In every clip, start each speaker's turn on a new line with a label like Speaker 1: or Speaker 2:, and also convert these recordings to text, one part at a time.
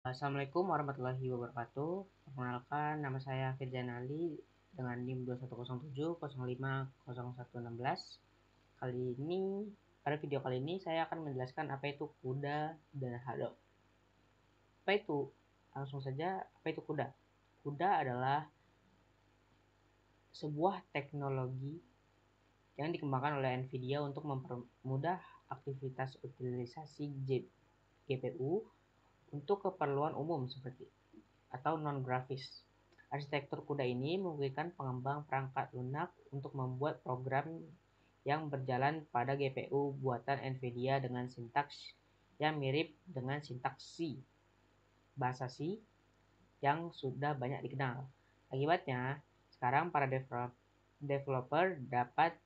Speaker 1: Assalamualaikum warahmatullahi wabarakatuh. Perkenalkan, nama saya Firjan Ali dengan NIM 2107050116. Pada video kali ini saya akan menjelaskan apa itu CUDA dan Hado. Apa itu? Langsung saja, apa itu CUDA? CUDA adalah sebuah teknologi yang dikembangkan oleh NVIDIA untuk mempermudah aktivitas utilisasi GPU untuk keperluan umum seperti atau non-grafis. Arsitektur CUDA ini memungkinkan pengembang perangkat lunak untuk membuat program yang berjalan pada GPU buatan NVIDIA dengan sintaks yang mirip dengan sintaks C, bahasa C yang sudah banyak dikenal. Akibatnya, sekarang para developer dapat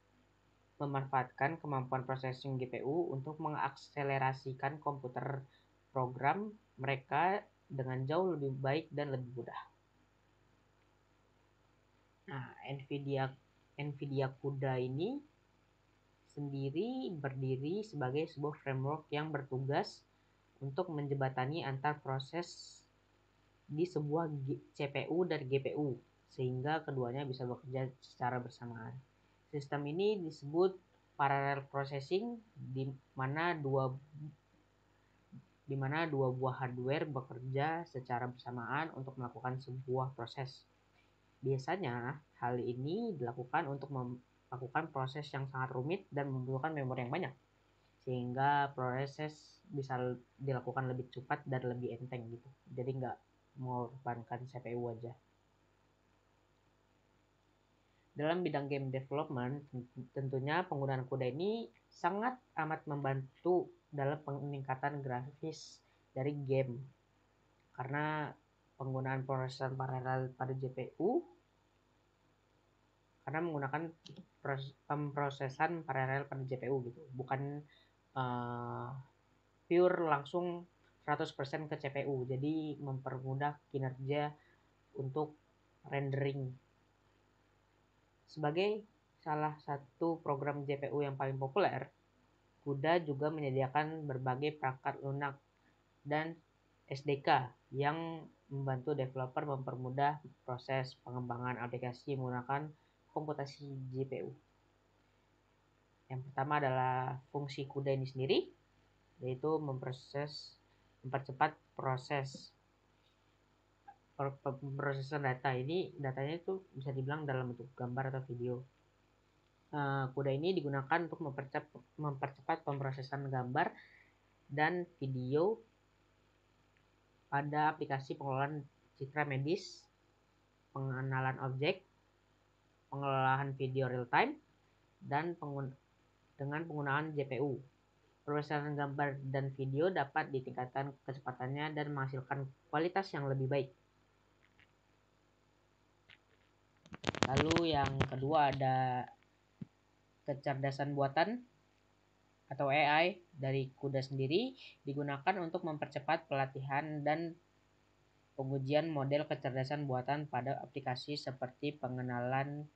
Speaker 1: memanfaatkan kemampuan processing GPU untuk mengakselerasikan komputer program mereka dengan jauh lebih baik dan lebih mudah. Nah, NVIDIA CUDA ini sendiri berdiri sebagai sebuah framework yang bertugas untuk menjembatani antar proses di sebuah CPU dan GPU sehingga keduanya bisa bekerja secara bersamaan. Sistem ini disebut parallel processing di mana dua buah hardware bekerja secara bersamaan untuk melakukan sebuah proses. Biasanya, hal ini dilakukan untuk melakukan proses yang sangat rumit dan membutuhkan memori yang banyak, sehingga proses bisa dilakukan lebih cepat dan lebih enteng gitu. Jadi nggak mengorbankan CPU aja. Dalam bidang game development, tentunya penggunaan CUDA ini sangat amat membantu dalam peningkatan grafis dari game. Karena penggunaan prosesan paralel pada GPU karena menggunakan pemrosesan paralel pada GPU gitu, bukan pure langsung 100% ke CPU. Jadi mempermudah kinerja untuk rendering. Sebagai salah satu program GPU yang paling populer, CUDA juga menyediakan berbagai perangkat lunak dan SDK yang membantu developer mempermudah proses pengembangan aplikasi menggunakan komputasi GPU. Yang pertama adalah fungsi CUDA ini sendiri, yaitu mempercepat proses pemrosesan data. Datanya itu bisa dibilang dalam bentuk gambar atau video. CUDA ini digunakan untuk mempercepat pemrosesan gambar dan video pada aplikasi pengelolaan citra medis, pengenalan objek, pengelolaan video real time, dan dengan penggunaan GPU. Pemrosesan gambar dan video dapat ditingkatkan kecepatannya dan menghasilkan kualitas yang lebih baik. Lalu yang kedua ada kecerdasan buatan atau AI dari CUDA sendiri digunakan untuk mempercepat pelatihan dan pengujian model kecerdasan buatan pada aplikasi seperti pengenalan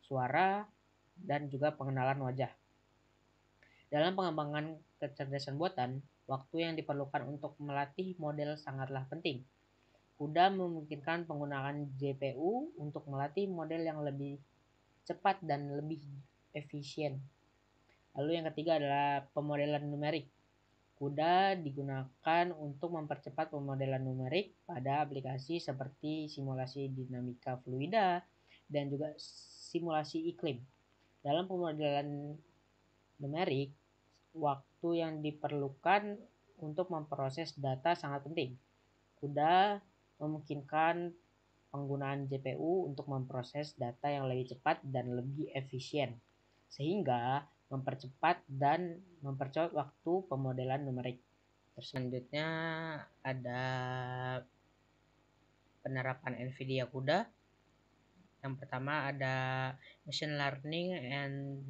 Speaker 1: suara dan juga pengenalan wajah. Dalam pengembangan kecerdasan buatan, waktu yang diperlukan untuk melatih model sangatlah penting. CUDA memungkinkan penggunaan GPU untuk melatih model yang lebih cepat dan lebih efisien. Lalu yang ketiga adalah pemodelan numerik. CUDA digunakan untuk mempercepat pemodelan numerik pada aplikasi seperti simulasi dinamika fluida dan juga simulasi iklim. Dalam pemodelan numerik, waktu yang diperlukan untuk memproses data sangat penting. CUDA memungkinkan penggunaan GPU untuk memproses data yang lebih cepat dan lebih efisien, sehingga mempercepat waktu pemodelan numerik. Selanjutnya ada penerapan NVIDIA CUDA. Yang pertama ada machine learning and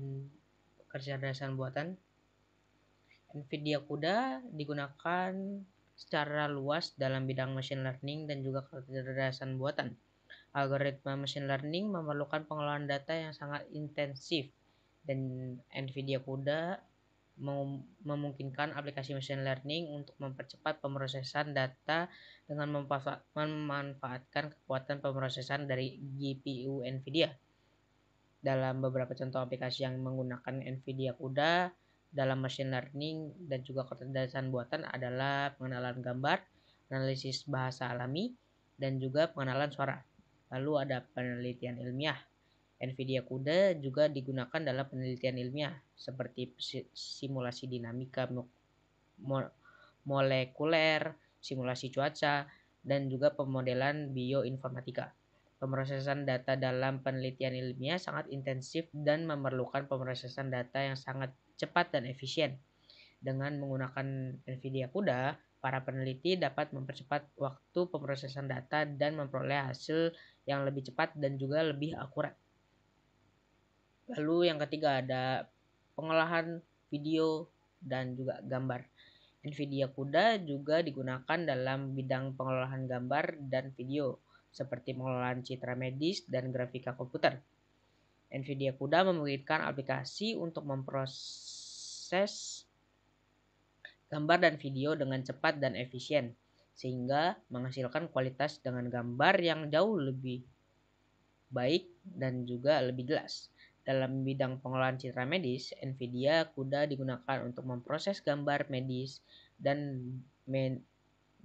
Speaker 1: kecerdasan buatan. NVIDIA CUDA digunakan secara luas dalam bidang machine learning dan juga kecerdasan buatan. Algoritma machine learning memerlukan pengelolaan data yang sangat intensif dan NVIDIA CUDA memungkinkan aplikasi machine learning untuk mempercepat pemrosesan data dengan memanfaatkan kekuatan pemrosesan dari GPU NVIDIA. Dalam beberapa contoh aplikasi yang menggunakan NVIDIA CUDA dalam machine learning dan juga kecerdasan buatan adalah pengenalan gambar, analisis bahasa alami, dan juga pengenalan suara. Lalu ada penelitian ilmiah. NVIDIA CUDA juga digunakan dalam penelitian ilmiah seperti simulasi dinamika molekuler, simulasi cuaca, dan juga pemodelan bioinformatika. Pemrosesan data dalam penelitian ilmiah sangat intensif dan memerlukan pemrosesan data yang sangat cepat dan efisien. Dengan menggunakan NVIDIA CUDA, para peneliti dapat mempercepat waktu pemrosesan data dan memperoleh hasil yang lebih cepat dan juga lebih akurat. Lalu yang ketiga ada pengolahan video dan juga gambar. NVIDIA CUDA juga digunakan dalam bidang pengolahan gambar dan video, seperti pengolahan citra medis dan grafika komputer. NVIDIA CUDA memungkinkan aplikasi untuk memproses gambar dan video dengan cepat dan efisien, sehingga menghasilkan kualitas dengan gambar yang jauh lebih baik dan juga lebih jelas. Dalam bidang pengolahan citra medis, NVIDIA CUDA digunakan untuk memproses gambar medis dan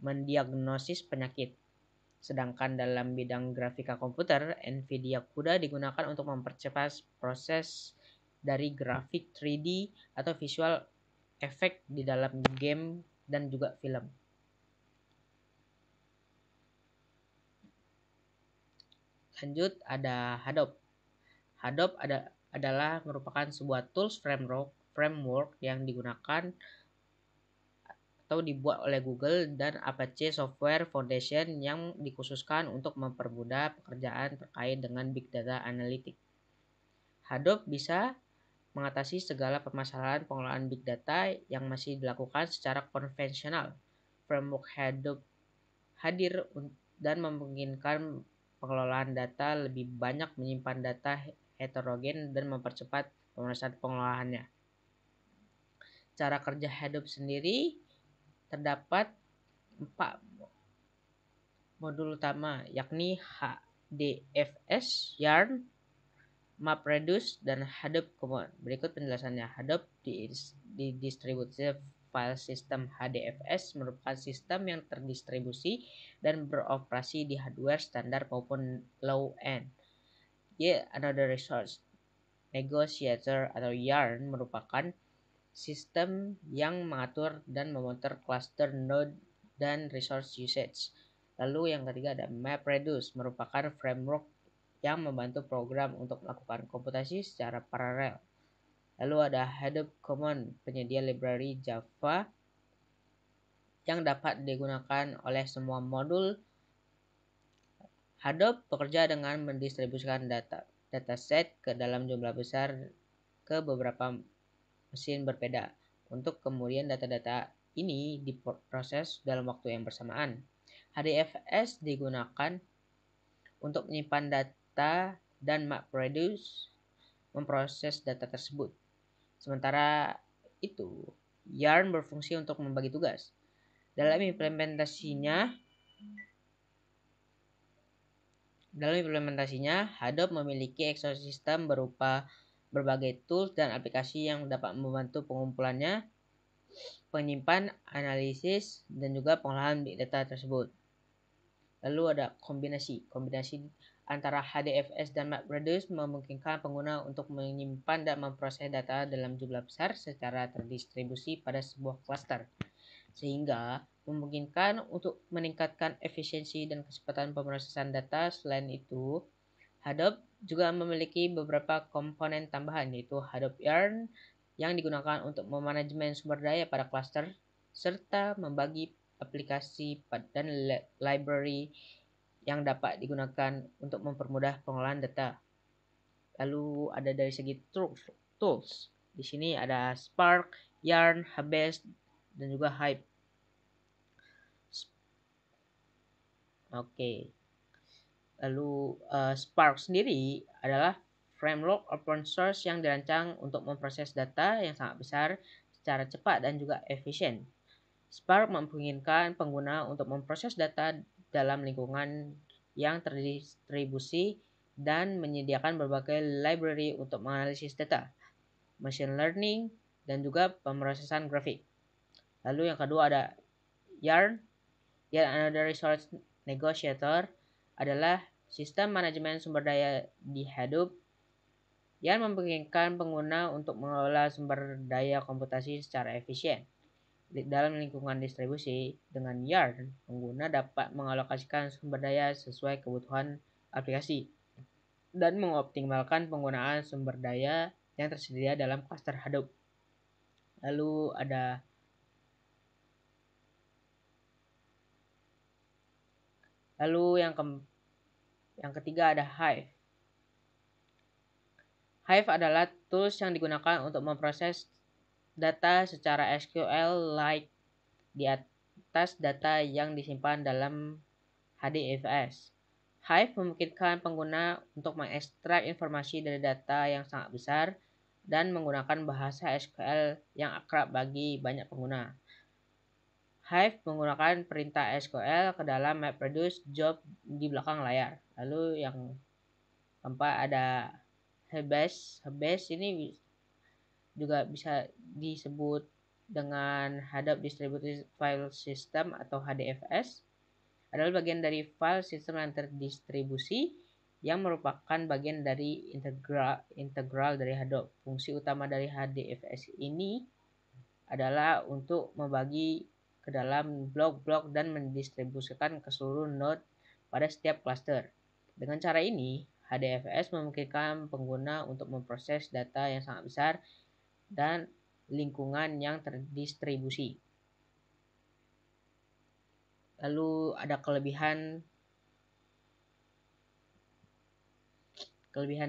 Speaker 1: mendiagnosis penyakit. Sedangkan dalam bidang grafika komputer, NVIDIA CUDA digunakan untuk mempercepat proses dari grafik 3D atau visual efek di dalam game dan juga film. Lanjut ada Hadoop. Hadoop adalah merupakan sebuah tools framework yang digunakan atau dibuat oleh Google dan Apache Software Foundation yang dikhususkan untuk mempermudah pekerjaan terkait dengan Big Data Analytics. Hadoop bisa mengatasi segala permasalahan pengolahan Big Data yang masih dilakukan secara konvensional. Framework Hadoop hadir dan memungkinkan pengelolaan data lebih banyak, menyimpan data heterogen, dan mempercepat pemrosesan pengolahannya. Cara kerja Hadoop sendiri terdapat 4 modul utama, yakni HDFS, Yarn, MapReduce, dan Hadoop Common. Berikut penjelasannya. Hadoop di Distributed File System HDFS merupakan sistem yang terdistribusi dan beroperasi di hardware standar maupun low-end. Yet Another Resource Negotiator atau Yarn merupakan sistem yang mengatur dan memonitor cluster node dan resource usage. Lalu yang ketiga ada MapReduce, merupakan framework yang membantu program untuk melakukan komputasi secara paralel. Lalu ada Hadoop Common, penyedia library Java yang dapat digunakan oleh semua modul. Hadoop bekerja dengan mendistribusikan dataset ke dalam jumlah besar ke beberapa mesin berbeda untuk kemudian data-data ini diproses dalam waktu yang bersamaan. HDFS digunakan untuk menyimpan data dan MapReduce memproses data tersebut. Sementara itu, Yarn berfungsi untuk membagi tugas. Dalam implementasinya, Hadoop memiliki ekosistem berupa berbagai tools dan aplikasi yang dapat membantu pengumpulannya, penyimpan, analisis, dan juga pengolahan big data tersebut. Lalu ada kombinasi antara HDFS dan MapReduce memungkinkan pengguna untuk menyimpan dan memproses data dalam jumlah besar secara terdistribusi pada sebuah cluster, sehingga memungkinkan untuk meningkatkan efisiensi dan kecepatan pemrosesan data. Selain itu, Hadoop juga memiliki beberapa komponen tambahan, yaitu Hadoop Yarn yang digunakan untuk memanajemen sumber daya pada cluster serta membagi aplikasi dan library yang dapat digunakan untuk mempermudah pengolahan data. Lalu ada dari segi tools. Di sini ada Spark, Yarn, Hubase, dan juga Hive. Oke. Lalu Spark sendiri adalah framework open source yang dirancang untuk memproses data yang sangat besar secara cepat dan juga efisien. Spark memungkinkan pengguna untuk memproses data dalam lingkungan yang terdistribusi dan menyediakan berbagai library untuk menganalisis data, machine learning, dan juga pemrosesan grafik. Lalu yang kedua ada Yarn. Yet another resource negotiator adalah sistem manajemen sumber daya di Hadoop yang memungkinkan pengguna untuk mengelola sumber daya komputasi secara efisien. Dalam lingkungan distribusi, dengan Yarn, pengguna dapat mengalokasikan sumber daya sesuai kebutuhan aplikasi dan mengoptimalkan penggunaan sumber daya yang tersedia dalam cluster Hadoop. Lalu yang ketiga ada Hive. Hive adalah tools yang digunakan untuk memproses data secara SQL-like di atas data yang disimpan dalam HDFS. Hive memungkinkan pengguna untuk mengekstrak informasi dari data yang sangat besar dan menggunakan bahasa SQL yang akrab bagi banyak pengguna. Hive menggunakan perintah SQL ke dalam MapReduce job di belakang layar. Lalu yang keempat ada Hubase. Hubase ini juga bisa disebut dengan Hadoop Distributed File System atau HDFS. Adalah bagian dari file sistem yang terdistribusi yang merupakan bagian dari integral dari Hadoop. Fungsi utama dari HDFS ini adalah untuk membagi ke dalam blok-blok dan mendistribusikan ke seluruh node pada setiap cluster. Dengan cara ini, HDFS memungkinkan pengguna untuk memproses data yang sangat besar dan lingkungan yang terdistribusi. Lalu ada kelebihan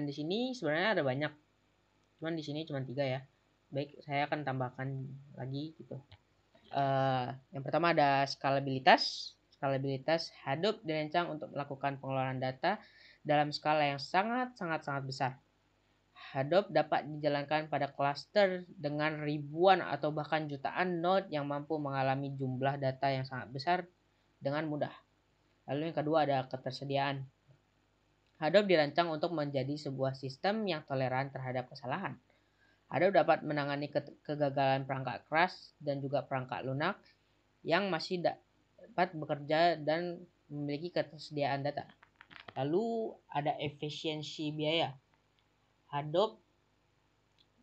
Speaker 1: di sini sebenarnya ada banyak, cuman di sini cuma 3 ya. Baik, saya akan tambahkan lagi gitu. Yang pertama ada skalabilitas. Hadoop dirancang untuk melakukan pengelolaan data dalam skala yang sangat besar. Hadoop dapat dijalankan pada cluster dengan ribuan atau bahkan jutaan node yang mampu mengalami jumlah data yang sangat besar dengan mudah. Lalu yang kedua ada ketersediaan. Hadoop dirancang untuk menjadi sebuah sistem yang toleran terhadap kesalahan. Hadoop dapat menangani kegagalan perangkat keras dan juga perangkat lunak yang masih dapat bekerja dan memiliki ketersediaan data. Lalu ada efisiensi biaya. Hadoop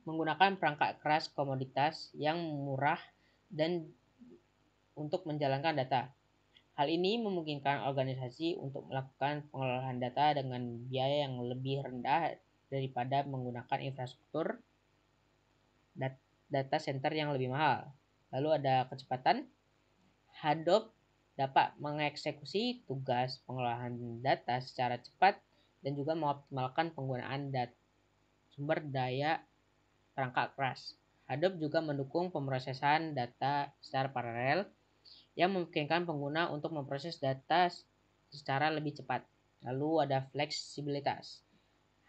Speaker 1: menggunakan perangkat keras komoditas yang murah dan untuk menjalankan data. Hal ini memungkinkan organisasi untuk melakukan pengelolaan data dengan biaya yang lebih rendah daripada menggunakan infrastruktur data center yang lebih mahal. Lalu ada kecepatan. Hadoop dapat mengeksekusi tugas pengelolaan data secara cepat dan juga mengoptimalkan penggunaan sumber daya perangkat keras. Hadoop juga mendukung pemrosesan data secara paralel yang memungkinkan pengguna untuk memproses data secara lebih cepat. Lalu ada fleksibilitas.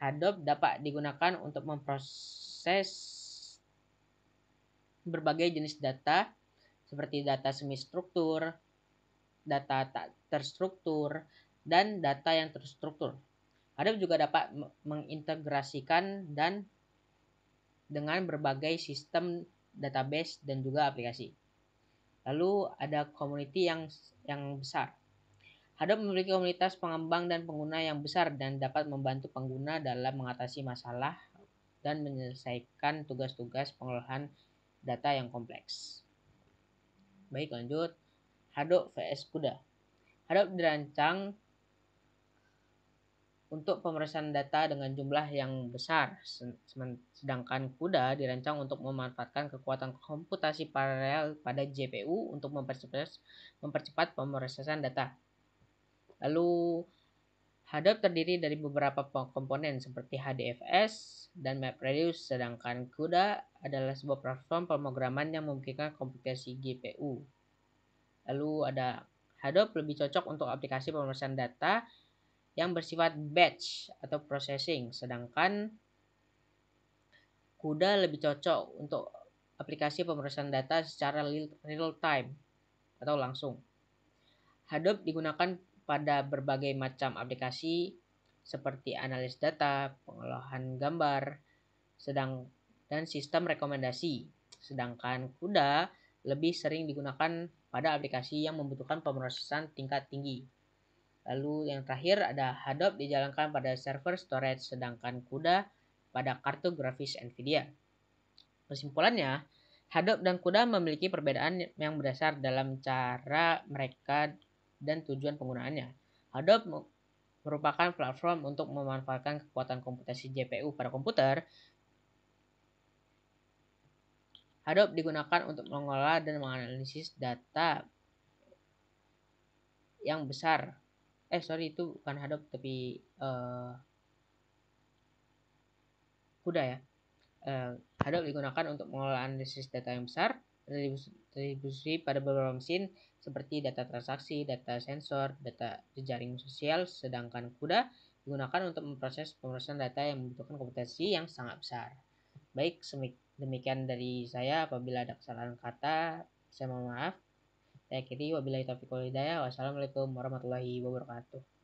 Speaker 1: Hadoop dapat digunakan untuk memproses berbagai jenis data seperti data semi-struktur, data tak terstruktur, dan data yang terstruktur. Hadoop juga dapat mengintegrasikan dengan berbagai sistem database dan juga aplikasi. Lalu ada community yang besar. Hadoop memiliki komunitas pengembang dan pengguna yang besar dan dapat membantu pengguna dalam mengatasi masalah dan menyelesaikan tugas-tugas pengelolaan data yang kompleks. Baik, lanjut. Hadoop vs CUDA. Hadoop dirancang untuk pemrosesan data dengan jumlah yang besar, sedangkan CUDA dirancang untuk memanfaatkan kekuatan komputasi paralel pada GPU untuk mempercepat pemrosesan data. Lalu Hadoop terdiri dari beberapa komponen seperti HDFS dan MapReduce, sedangkan CUDA adalah sebuah platform pemrograman yang memungkinkan komputasi GPU. Lalu ada Hadoop lebih cocok untuk aplikasi pemrosesan data yang bersifat batch atau processing, sedangkan CUDA lebih cocok untuk aplikasi pemrosesan data secara real time atau langsung. Hadoop digunakan pada berbagai macam aplikasi seperti analis data, pengolahan gambar, dan sistem rekomendasi. Sedangkan CUDA lebih sering digunakan pada aplikasi yang membutuhkan pemrosesan tingkat tinggi. Lalu yang terakhir ada Hadoop dijalankan pada server storage, sedangkan CUDA pada kartu grafis NVIDIA. Kesimpulannya, Hadoop dan CUDA memiliki perbedaan yang berdasar dalam cara mereka dan tujuan penggunaannya. Hadoop merupakan platform untuk memanfaatkan kekuatan komputasi GPU pada komputer. Hadoop digunakan untuk mengolah dan menganalisis data yang besar. Itu bukan Hadoop tapi CUDA ya. Hadoop digunakan untuk mengolah analisis data yang besar, terdistribusi pada beberapa mesin seperti data transaksi, data sensor, data jejaring sosial, sedangkan CUDA digunakan untuk memproses pemrosesan data yang membutuhkan komputasi yang sangat besar. Baik, demikian dari saya. Apabila ada kesalahan kata, saya mohon maaf. Saya akhiri, wabillahi taufiq wal hidayah. Wassalamualaikum warahmatullahi wabarakatuh.